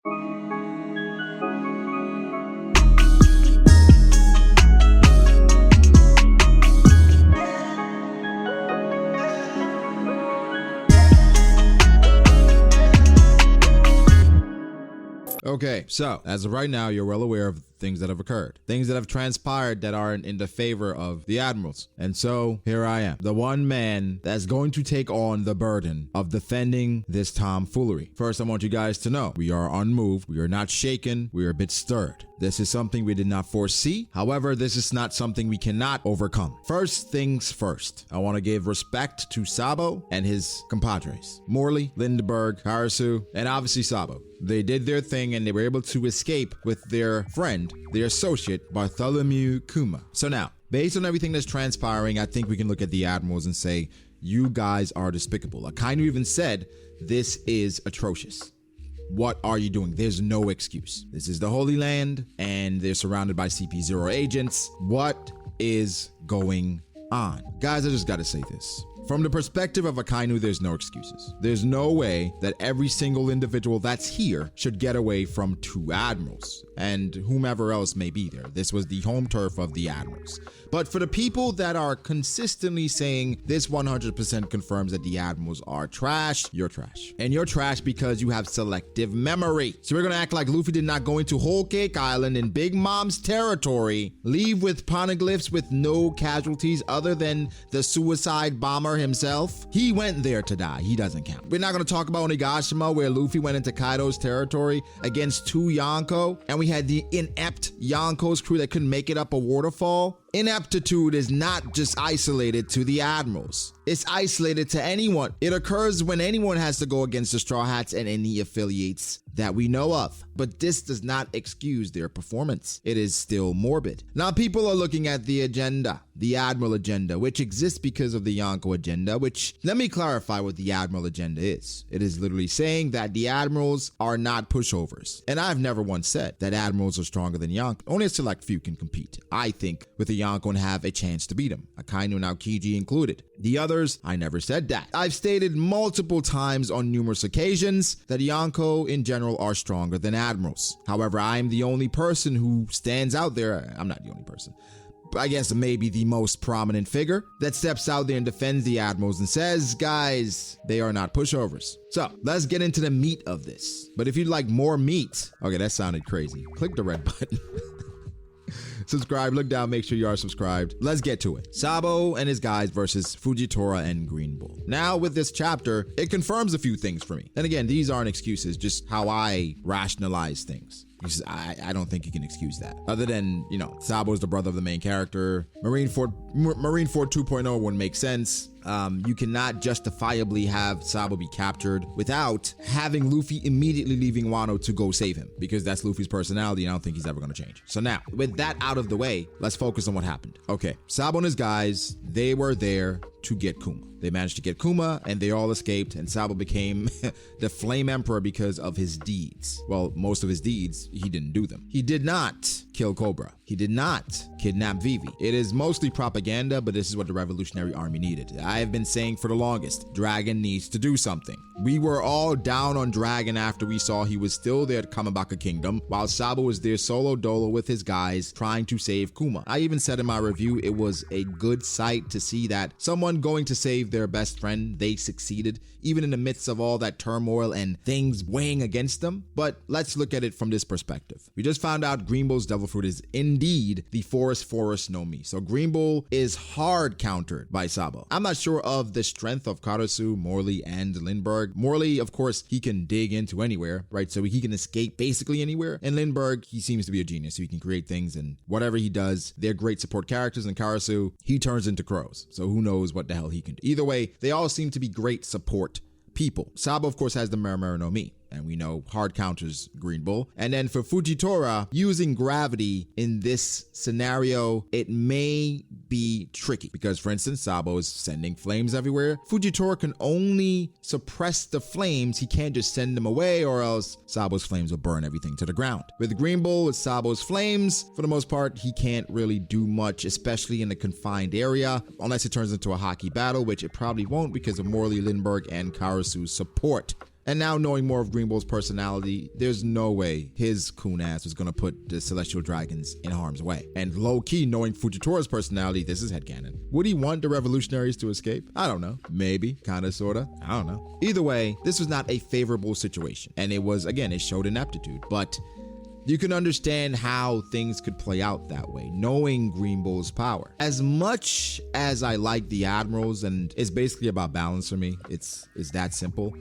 Okay, so as of right now, you're well aware of things that have occurred, things that have transpired that aren't in the favor of the admirals. And so here I am, the one man that's going to take on the burden of defending this tomfoolery. First, I want you guys to know we are unmoved. We are not shaken. We are a bit stirred. This is something we did not foresee. However, this is not something we cannot overcome. First things first, I want to give respect to Sabo and his compadres, Morley, Lindbergh, Karasu, and obviously Sabo. They did their thing and they were able to escape with their friend, their associate, Bartholomew Kuma. So now, based on everything that's transpiring, I think we can look at the admirals and say, you guys are despicable. Akainu even said, this is atrocious. What are you doing? There's no excuse. This is the Holy Land and they're surrounded by CP0 agents. What is going on? Guys, I just gotta say this. From the perspective of Akainu, there's no excuses. There's no way that every single individual that's here should get away from two admirals and whomever else may be there. This was the home turf of the admirals. But for the people that are consistently saying this 100% confirms that the admirals are trash, you're trash. And you're trash because you have selective memory. So we're gonna act like Luffy did not go into Whole Cake Island in Big Mom's territory, leave with poneglyphs with no casualties other than the suicide bomber himself. He went there to die. He doesn't count. We're not gonna talk about Onigashima where Luffy went into Kaido's territory against two Yonko and we had the inept Yonko's crew that couldn't make it up a waterfall. Ineptitude is not just isolated to the admirals. It's isolated to anyone. It occurs when anyone has to go against the Straw Hats and any affiliates that we know of. But this does not excuse their performance. It is still morbid. Now people are looking at the agenda, the Admiral agenda, which exists because of the Yonko agenda, which, let me clarify what the Admiral agenda is. It is literally saying that the admirals are not pushovers. And I've never once said that admirals are stronger than Yonko. Only a select few can compete, I think, with the Yonko and have a chance to beat them. Akainu and Aokiji included. The others, I never said that. I've stated multiple times on numerous occasions that Yonko in general are stronger than admirals. However, I'm the only person who stands out there. I'm not the only person. I guess maybe the most prominent figure that steps out there and defends the admirals and says, guys, they are not pushovers. So let's get into the meat of this. But if you'd like more meat, okay, that sounded crazy. Click the red button. Subscribe, look down, make sure you are subscribed. Let's get to it. Sabo and his guys versus Fujitora and Green Bull. Now with this chapter, it confirms a few things for me. And again, these aren't excuses, just how I rationalize things. I don't think you can excuse that. Other than, you know, Sabo is the brother of the main character. Marineford 2.0 wouldn't make sense. You cannot justifiably have Sabo be captured without having Luffy immediately leaving Wano to go save him, because that's Luffy's personality and I don't think he's ever going to change. So now, with that out of the way, let's focus on what happened. Okay, Sabo and his guys, they were there to get Kuma. They managed to get Kuma and they all escaped, and Sabo became the Flame Emperor because of his deeds. Well, most of his deeds, he didn't do them. He did not kill Cobra. He did not kidnap Vivi. It is mostly propaganda, but this is what the Revolutionary Army needed. I have been saying for the longest, Dragon needs to do something. We were all down on Dragon after we saw he was still there at Kamabaka Kingdom, while Sabo was there solo dolo with his guys trying to save Kuma. I even said in my review, it was a good sight to see that someone going to save their best friend, they succeeded, even in the midst of all that turmoil and things weighing against them. But let's look at it from this perspective. We just found out Green Bull's Devil Fruit is indeed the Forest no Mi. So Green Bull is hard countered by Sabo. I'm not sure of the strength of Karasu, Morley, and Lindbergh. Morley, of course, he can dig into anywhere, right? So he can escape basically anywhere. And Lindbergh, he seems to be a genius, so he can create things, and whatever he does, they're great support characters. And Karasu, he turns into crows. So who knows what the hell he can do. Either way, they all seem to be great support people. Sabo, of course, has the Marimaro no Mi, and we know hard counters Green Bull. And then for Fujitora, using gravity in this scenario, it may be tricky because, for instance, Sabo is sending flames everywhere. Fujitora can only suppress the flames. He can't just send them away, or else Sabo's flames will burn everything to the ground. With Green Bull, with Sabo's flames, for the most part, he can't really do much, especially in a confined area, unless it turns into a hockey battle, which it probably won't because of Morley, Lindbergh, and Karasu's support. And now knowing more of Green Bull's personality, there's no way his coon ass was gonna put the Celestial Dragons in harm's way. And low-key, knowing Fujitora's personality, this is headcanon. Would he want the revolutionaries to escape? I don't know. Maybe, kinda, sorta, I don't know. Either way, this was not a favorable situation. And it was, again, it showed ineptitude, but you can understand how things could play out that way, knowing Green Bull's power. As much as I like the admirals, and it's basically about balance for me, it's that simple.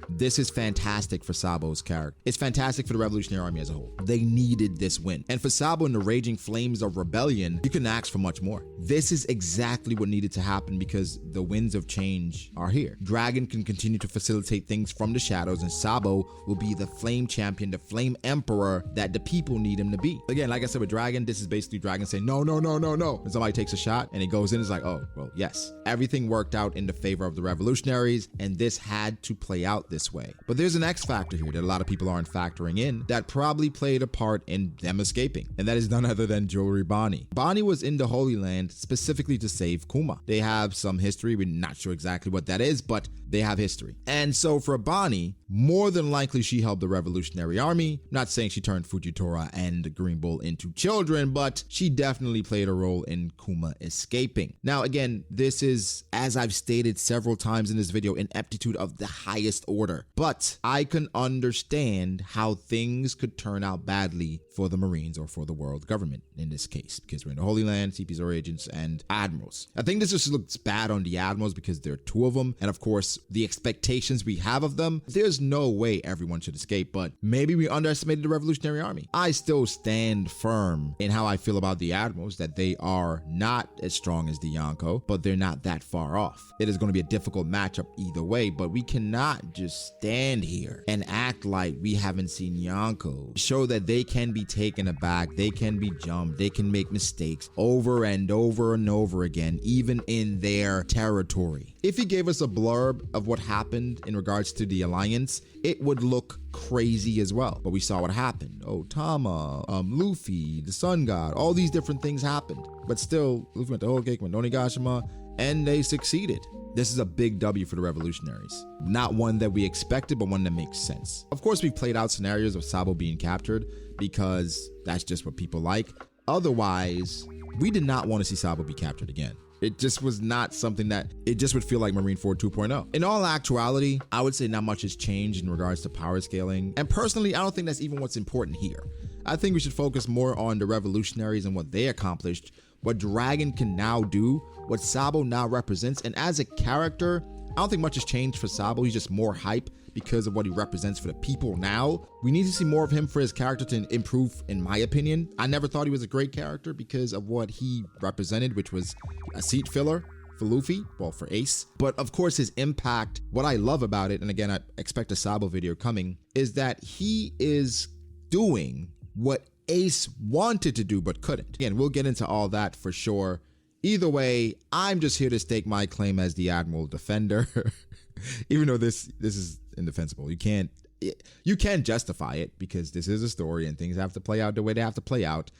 This is fantastic for Sabo's character. It's fantastic for the Revolutionary Army as a whole. They needed this win. And for Sabo in the raging flames of rebellion, you can ask for much more. This is exactly what needed to happen because the winds of change are here. Dragon can continue to facilitate things from the shadows, and Sabo will be the flame champion, the flame emperor that the people need him to be. Again, like I said with Dragon, this is basically Dragon saying, no, no, no, no, no. And somebody takes a shot and it goes in, it's like, oh, well, yes. Everything worked out in the favor of the revolutionaries, and this had to play out this way. But there's an X factor here that a lot of people aren't factoring in that probably played a part in them escaping. And that is none other than Jewelry Bonnie. Bonnie was in the Holy Land specifically to save Kuma. They have some history. We're not sure exactly what that is, but they have history. And so for Bonnie, more than likely she helped the Revolutionary Army. Not saying she turned Fujitora and Green Bull into children, but she definitely played a role in Kuma escaping. Now, again, this is, as I've stated several times in this video, ineptitude of the highest order. But I can understand how things could turn out badly for the Marines or for the world government in this case, because we're in the Holy Land, CP's agents, and admirals. I think this just looks bad on the admirals because there are two of them. And of course, the expectations we have of them, there's no way everyone should escape, but maybe we underestimated the Revolutionary Army. I still stand firm in how I feel about the admirals, that they are not as strong as the Yonko, but they're not that far off. It is going to be a difficult matchup either way, but we cannot just stand here and act like we haven't seen Yonko show that they can be taken aback, they can be jumped, they can make mistakes over and over and over again, even in their territory. If he gave us a blurb of what happened in regards to the alliance, it would look crazy as well. But we saw what happened. Oh, Tama, Luffy, the Sun God, all these different things happened. But still, Luffy went to Whole Cake, went to Onigashima, and they succeeded. This is a big W for the revolutionaries. Not one that we expected, but one that makes sense. Of course, we've played out scenarios of Sabo being captured because that's just what people like. Otherwise, we did not want to see Sabo be captured again. It just was not something that, it just would feel like Marineford 2.0. In all actuality, I would say not much has changed in regards to power scaling. And personally, I don't think that's even what's important here. I think we should focus more on the revolutionaries and what they accomplished, what Dragon can now do, what Sabo now represents. And as a character, I don't think much has changed for Sabo. He's just more hype because of what he represents for the people now. We need to see more of him for his character to improve, in my opinion. I never thought he was a great character because of what he represented, which was a seat filler for Luffy, well, for Ace. But of course, his impact, what I love about it, and again, I expect a Sabo video coming, is that he is doing what Ace wanted to do but couldn't. Again, we'll get into all that for sure. Either way, I'm just here to stake my claim as the Admiral Defender. Even though this is indefensible. You can justify it because this is a story and things have to play out the way they have to play out.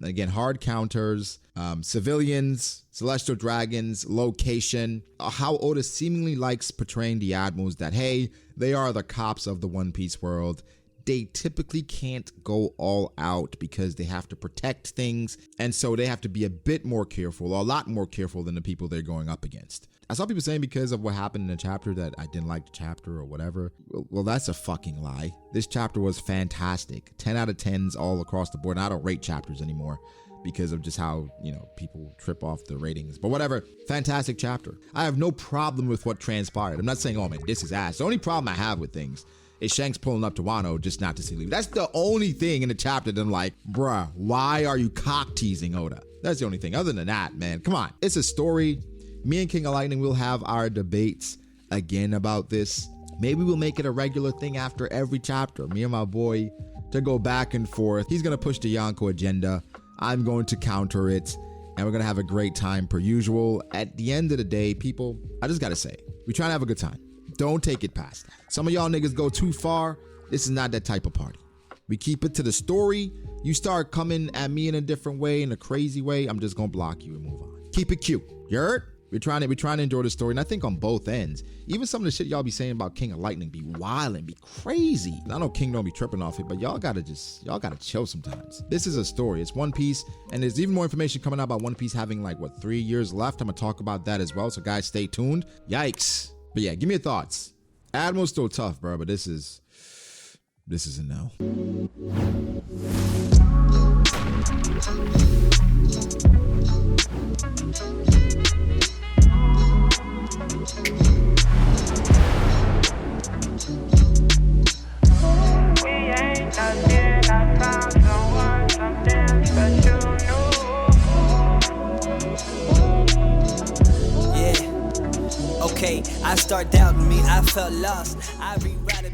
Again, hard counters, civilians, celestial dragons, location, how Oda seemingly likes portraying the admirals that, hey, they are the cops of the One Piece world. They typically can't go all out because they have to protect things. And so they have to be a bit more careful, a lot more careful than the people they're going up against. I saw people saying because of what happened in the chapter that I didn't like the chapter or whatever. Well, that's a fucking lie. This chapter was fantastic. 10 out of 10s all across the board. And I don't rate chapters anymore because of just how, people trip off the ratings. But whatever, fantastic chapter. I have no problem with what transpired. I'm not saying, oh man, this is ass. The only problem I have with things is Shanks pulling up to Wano just not to see Luffy. That's the only thing in the chapter that I'm like, bruh, why are you cock teasing Oda? That's the only thing. Other than that, man, come on. It's a story. Me and King of Lightning will have our debates again about this. Maybe we'll make it a regular thing after every chapter. Me and my boy to go back and forth. He's going to push the Yonko agenda. I'm going to counter it. And we're going to have a great time per usual. At the end of the day, people, I just got to say, we try to have a good time. Don't take it past that. Some of y'all niggas go too far. This is not that type of party. We keep it to the story. You start coming at me in a different way, in a crazy way, I'm just going to block you and move on. Keep it cute. You heard? We're trying to enjoy the story, and I think on both ends. Even some of the shit y'all be saying about King of Lightning be wild and be crazy. I know King don't be tripping off it, but y'all gotta chill sometimes. This is a story. It's One Piece, and there's even more information coming out about One Piece having like 3 years left. I'm gonna talk about that as well. So guys, stay tuned. Yikes. But yeah, give me your thoughts. Admiral's still tough, bro, but this is a no. Okay, I start doubting me, I felt lost. I rewrite it.